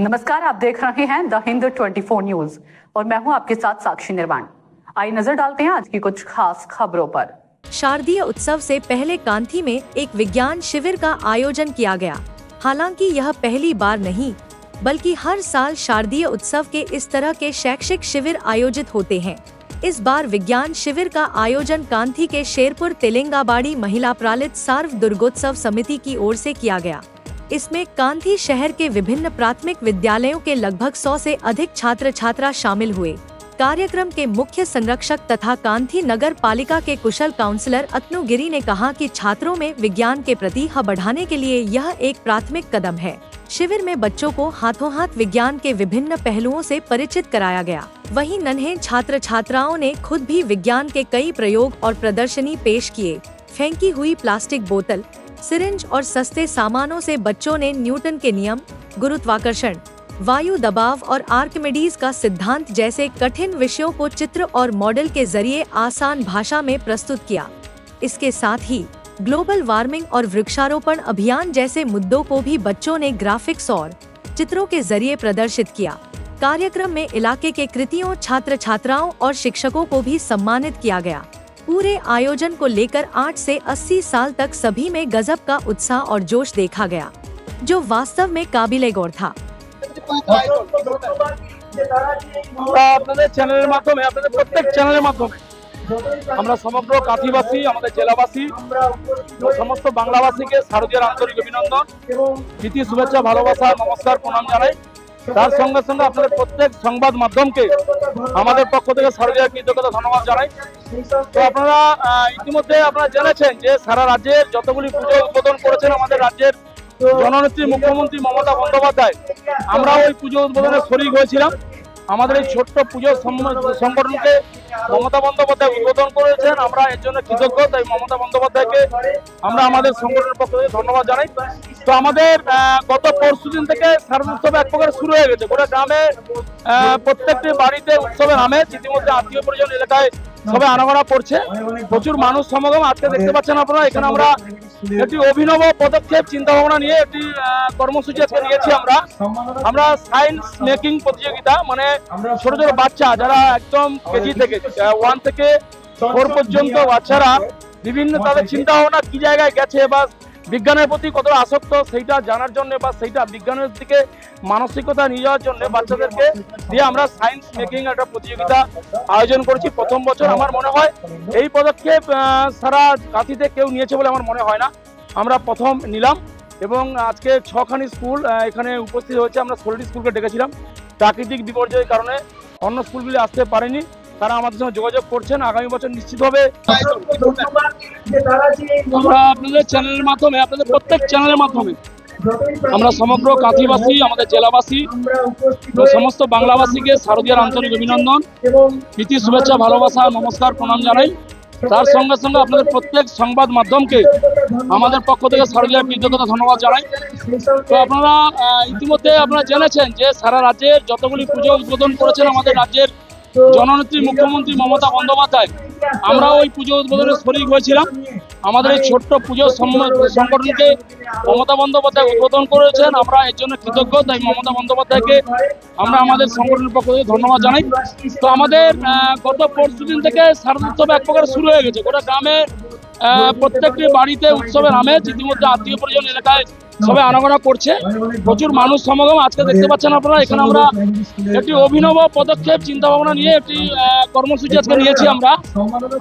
नमस्कार, आप देख रहे हैं द हिंद 24 न्यूज और मैं हूं आपके साथ साक्षी निर्वाण। आइए नजर डालते हैं आज की कुछ खास खबरों पर। शारदीय उत्सव से पहले कांथी में एक विज्ञान शिविर का आयोजन किया गया। हालांकि यह पहली बार नहीं बल्कि हर साल शारदीय उत्सव के इस तरह के शैक्षिक शिविर आयोजित होते हैं। इस बार विज्ञान शिविर का आयोजन कांथी के शेरपुर तेलंगाबाड़ी महिला प्रालित सार्व दुर्गोत्सव समिति की ओर से किया गया। इसमें कांथी शहर के विभिन्न प्राथमिक विद्यालयों के लगभग 100 से अधिक छात्र छात्रा शामिल हुए। कार्यक्रम के मुख्य संरक्षक तथा कांथी नगर पालिका के कुशल काउंसलर अतनु गिरी ने कहा कि छात्रों में विज्ञान के प्रति बढ़ाने के लिए यह एक प्राथमिक कदम है। शिविर में बच्चों को हाथों हाथ विज्ञान के विभिन्न पहलुओं से परिचित कराया गया। वहीं नन्हे छात्र छात्राओं ने खुद भी विज्ञान के कई प्रयोग और प्रदर्शनी पेश किए। फेंकी हुई प्लास्टिक बोतल, सिरिंज और सस्ते सामानों से बच्चों ने न्यूटन के नियम, गुरुत्वाकर्षण, वायु दबाव और आर्किमिडीज का सिद्धांत जैसे कठिन विषयों को चित्र और मॉडल के जरिए आसान भाषा में प्रस्तुत किया। इसके साथ ही ग्लोबल वार्मिंग और वृक्षारोपण अभियान जैसे मुद्दों को भी बच्चों ने ग्राफिक्स और चित्रों के जरिए प्रदर्शित किया। कार्यक्रम में इलाके के कृतियों, छात्र छात्राओं और शिक्षकों को भी सम्मानित किया गया। पूरे आयोजन को लेकर 8 से 80 साल तक सभी में गजब का उत्साह और जोश देखा गया, जो वास्तव में काबिले गौर था। আপনাদের চ্যানেলের মাধ্যমে আপনাদের প্রত্যেক চ্যানেলের মাধ্যমে আমরা সমগ্র কাঁথিবাসী, আমাদের জেলাবাসী ও সমস্ত বাংলাভাষীকে শারদীয়ার আন্তরিক অভিনন্দন, প্রীতি, শুভেচ্ছা, ভালোবাসা, নমস্কার, প্রণাম জানাই। তার সঙ্গে সঙ্গে আপনাদের প্রত্যেক সংবাদ মাধ্যমকে আমাদের পক্ষ থেকে শারদীয়ার কৃতজ্ঞতা, ধন্যবাদ জানাই। তো আপনারা ইতিমধ্যে আপনারা জেনেছেন যে সারা রাজ্যের যতগুলি পুজো উদ্বোধন করেছেন আমাদের রাজ্যের জননেত্রী মুখ্যমন্ত্রী মমতা বন্দ্যোপাধ্যায়। আমরা ওই পুজো উদ্বোধনে শরিক হয়েছিলাম। আমাদের এই ছোট্ট পুজো সংগঠনকে মমতা বন্দ্যোপাধ্যায় উদ্বোধন করেছেন, আমরা এর জন্য কৃতজ্ঞ। তাই মমতা বন্দ্যোপাধ্যায়কে আমরা আমাদের সংগঠনের পক্ষ থেকে ধন্যবাদ জানাই। তো আমাদের গত পরশুদিন থেকে শারদোৎসব এক প্রকার শুরু হয়ে গেছে। গোটা গ্রামে প্রত্যেকটি বাড়িতে উৎসবের আমেজ, ইতিমধ্যে আত্মীয় পরিজন এলাকায় সবাই আনাগোনা করছে, প্রচুর মানুষ সমাগম। আজকে দেখতে পাচ্ছেন আপনারা, এখানে আমরা একটি অভিনব পদক্ষেপ চিন্তা ভাবনা নিয়ে একটি কর্মসূচি আজকে নিয়েছি। আমরা সায়েন্স মেকিং প্রতিযোগিতা, মানে ছোট ছোট বাচ্চা যারা একদম কেজি থেকে 1 থেকে 4 পর্যন্ত বাচ্চারা বিভিন্ন তাদের চিন্তা ভাবনা কি জায়গায় গেছে বা বিজ্ঞানের প্রতি কতটা আসক্ত সেইটা জানার জন্য বা সেইটা বিজ্ঞানের দিকে মানসিকতা নিয়ে যাওয়ার জন্য বাচ্চাদেরকে দিয়ে আমরা সায়েন্স মেকিং একটা প্রতিযোগিতা আয়োজন করেছি প্রথম বছর। আমার মনে হয় এই পদক্ষেপ সারা কাঁথিতে কেউ নিয়েছে বলে আমার মনে হয় না, আমরা প্রথম নিলাম। এবং আজকে 6খানি স্কুল এখানে উপস্থিত হয়েছে। আমরা 16টি স্কুলকে ডেকেছিলাম, প্রাকৃতিক বিপর্যয়ের কারণে অন্য স্কুলগুলি আসতে পারেনি, তারা আমাদের সঙ্গে যোগাযোগ করছেন। আগামী বছর নিশ্চিতভাবে আমরা আপনাদের চ্যানেলের মাধ্যমে, আপনাদের প্রত্যেক চ্যানেলের মাধ্যমে আমরা সমগ্র কাঁথিবাসী, আমাদের জেলাবাসী ও সমস্ত বাংলাভাষীকে শারদীয়ার আন্তরিক অভিনন্দন, প্রীতি, শুভেচ্ছা, ভালোবাসা, নমস্কার, প্রণাম জানাই। তার সঙ্গে সঙ্গে আপনাদের প্রত্যেক সংবাদ মাধ্যমকে আমাদের পক্ষ থেকে শারদীয়ার কৃতজ্ঞতা, ধন্যবাদ জানাই। তো আপনারা ইতিমধ্যে আপনারা জেনেছেন যে সারা রাজ্যের যতগুলি পুজো উদ্বোধন করেছেন আমাদের রাজ্যের জননেত্রী মুখ্যমন্ত্রী মমতা বন্দ্যোপাধ্যায়। আমরা ওই পুজো উদ্বোধনে শরিক হয়েছিলাম। আমাদের এই ছোট্ট পুজো সংগঠনকে মমতা বন্দ্যোপাধ্যায় উদ্বোধন করেছেন, আমরা এর জন্য কৃতজ্ঞ। তাই মমতা বন্দ্যোপাধ্যায়কে আমরা আমাদের সংগঠনের পক্ষ থেকে ধন্যবাদ জানাই। তো আমাদের গত পরশুদিন থেকে শারদোৎসব এক প্রকার শুরু হয়ে গেছে। গোটা গ্রামে প্রত্যেকটি বাড়িতে উৎসবের আমেজ, ইতিমধ্যে আত্মীয় পরিজন এলাকায় সবাই আনাগোনা করছে, প্রচুর মানুষ সমাগম। আজকে দেখতে পাচ্ছেন আপনারা, এখানে আমরা একটি অভিনব পদক্ষেপ চিন্তা ভাবনা নিয়ে একটি কর্মসূচি আজকে নিয়েছি।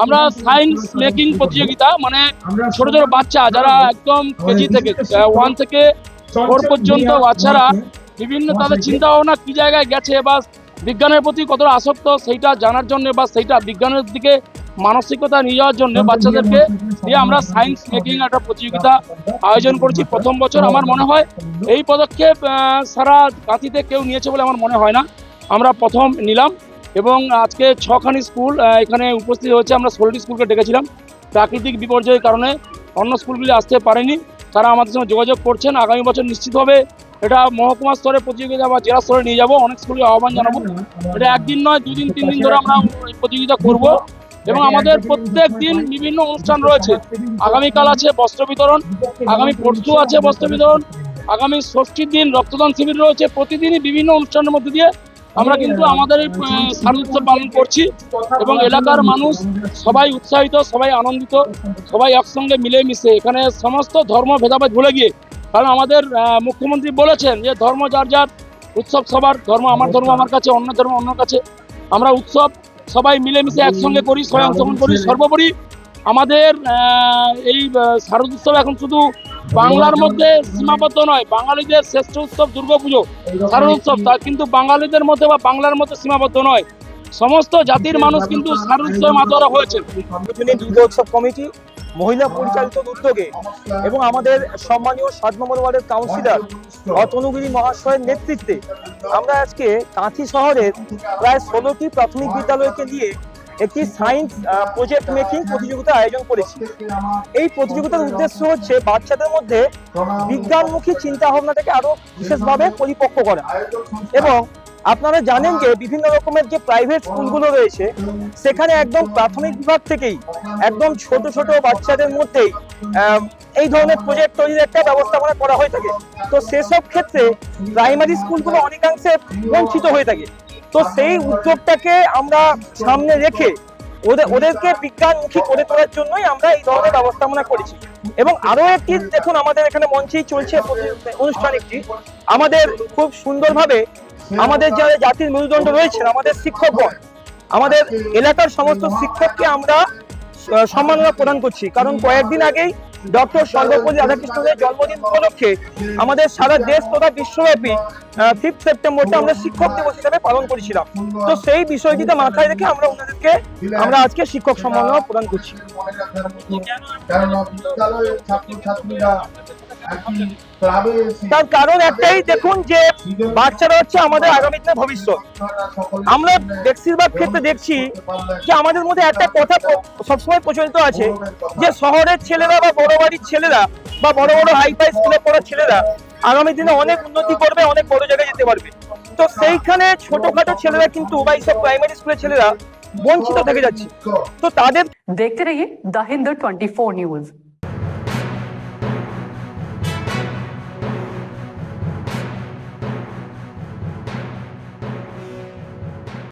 আমরা সায়েন্স মেকিং প্রতিযোগিতা, মানে ছোট ছোট বাচ্চা যারা একদম কেজি থেকে 1 থেকে 4 পর্যন্ত বাচ্চারা বিভিন্ন তাদের চিন্তা ভাবনা কি জায়গায় গেছে বা বিজ্ঞানের প্রতি কতটা আসক্ত সেইটা জানার জন্য বা সেইটা বিজ্ঞানের দিকে মানসিকতা নিয়ে যাওয়ার জন্য বাচ্চাদেরকে দিয়ে আমরা সায়েন্স মেকিং একটা প্রতিযোগিতা আয়োজন করেছি প্রথম বছর। আমার মনে হয় এই পদক্ষেপ সারা কাঁথিতে কেউ নিয়েছে বলে আমার মনে হয় না, আমরা প্রথম নিলাম। এবং আজকে 6খানি স্কুল এখানে উপস্থিত হয়েছে। আমরা 16টি স্কুলকে ডেকেছিলাম, প্রাকৃতিক বিপর্যয়ের কারণে অন্য স্কুলগুলি আসতে পারেনি, তারা আমাদের সঙ্গে যোগাযোগ করছেন। আগামী বছর নিশ্চিতভাবে এটা মহকুমা স্তরে প্রতিযোগিতা বা জেলা স্তরে নিয়ে যাবো, অনেক স্কুলকে আহ্বান জানাবো। এটা একদিন নয়, 2 দিন 3 দিন ধরে আমরা প্রতিযোগিতা করব। এবং আমাদের প্রত্যেক দিন বিভিন্ন অনুষ্ঠান রয়েছে। আগামীকাল আছে বস্ত্র বিতরণ, আগামী পরশু আছে বস্ত্র বিতরণ, আগামী ৬ষ্ঠীর দিন রক্তদান শিবির রয়েছে। প্রতিদিনই বিভিন্ন অনুষ্ঠানের মধ্যে দিয়ে আমরা কিন্তু আমাদের এই শারদ উৎসব পালন করছি এবং এলাকার মানুষ সবাই উৎসাহিত, সবাই আনন্দিত, সবাই একসঙ্গে মিলেমিশে এখানে সমস্ত ধর্ম ভেদাভেদ ভুলে গিয়ে, কারণ আমাদের মুখ্যমন্ত্রী বলেছেন যে ধর্ম যার যার, উৎসব সবার, ধর্ম আমার কাছে, অন্য ধর্ম অন্য কাছে। আমরা উৎসব সবাই মিলেমিশে একসঙ্গে করি, সবাই অংশগ্রহণ করি। সর্বোপরি আমাদের এই শারদ উৎসব এখন শুধু বাংলার মধ্যে সীমাবদ্ধ নয়। বাঙালিদের শ্রেষ্ঠ উৎসব দুর্গাপুজো, শারদ উৎসব, তা কিন্তু বাঙালিদের মধ্যে বা বাংলার মধ্যে সীমাবদ্ধ নয়। সমস্ত জাতির মানুষ কিন্তু শারদ উৎসবে মাতোয়ারা হয়েছেন। দুর্গা উৎসব কমিটি মহিলা পরিচালিত উদ্যোগে এবং আমাদের সম্মানীয় 7 নম্বর ওয়ার্ডের কাউন্সিলর অতনুগিরি মহাশয়ের নেতৃত্বে আমরা আজকে কাঁথি শহরের প্রায় 16টি প্রাথমিক বিদ্যালয়কে নিয়ে একটি সায়েন্স প্রজেক্ট মেকিং প্রতিযোগিতা আয়োজন করেছি। এই প্রতিযোগিতার উদ্দেশ্য হচ্ছে বাচ্চাদের মধ্যে বিজ্ঞানমুখী চিন্তা ভাবনাটাকে আরো বিশেষভাবে পরিপক্ক করা। এবং আপনারা জানেন যে বিভিন্ন রকমের যে প্রাইভেট স্কুলগুলো রয়েছে সেখানে একদম প্রাথমিক বিভাগ থেকেই একদম ছোট ছোট বাচ্চাদের মধ্যেই এই ধরনের প্রজেক্ট তৈরির একটা ব্যবস্থাপনা করা হয়ে থাকে। তো সেসব ক্ষেত্রে প্রাইমারি স্কুলগুলো অনেকাংশে বঞ্চিত হয়ে থাকে। তো সেই উদ্যোগটাকে আমরা সামনে রেখে ওদেরকে বিজ্ঞানমুখী করে তোলার জন্যই আমরা এই ধরনের ব্যবস্থাপনা করেছি। এবং আরো একটি দেখুন, আমাদের এখানে মঞ্চেই চলছে অনুষ্ঠান একটি, আমাদের খুব সুন্দরভাবে আমাদের যারা জাতির মেরুদণ্ড রয়েছেন আমাদের শিক্ষকগণ, আমাদের এলাকার সমস্ত শিক্ষককে আমরা সম্মাননা প্রদান করছি। কারণ কয়েকদিন আগেই ডক্টর সর্বপল্লী রাধাকৃষ্ণনের জন্মদিন উপলক্ষে আমাদের সারা দেশ তথা বিশ্বব্যাপী 5 সেপ্টেম্বরটা আমরা শিক্ষক দিবস হিসেবে পালন করেছিলাম। তো সেই বিষয়টিতে মাথায় রেখে আমরা ওনাদেরকে আজকে শিক্ষক সম্মাননা প্রদান করছি। তার কারণ একটাই, দেখুন যে বাচ্চারা হচ্ছে আমাদের আগামী দিনের ভবিষ্যৎ। আমরা বেশিরভাগ ক্ষেত্রে দেখছি যে আমাদের মধ্যে একটা কথা সবসময় প্রচলিত আছে যে শহরের ছেলেরা বা বড় বাড়ির ছেলেরা বা বড় বড় হাইফাই স্কুলে পড়া ছেলেরা আগামী দিনে অনেক উন্নতি করবে, অনেক বড় জায়গায় যেতে পারবে। তো সেইখানে ছোটখাটো ছেলেরা কিন্তু বা এইসব প্রাইমারি স্কুলের ছেলেরা বঞ্চিত থেকে যাচ্ছে। তো তাদের देखते रहिए द हिंद 24 न्यूज।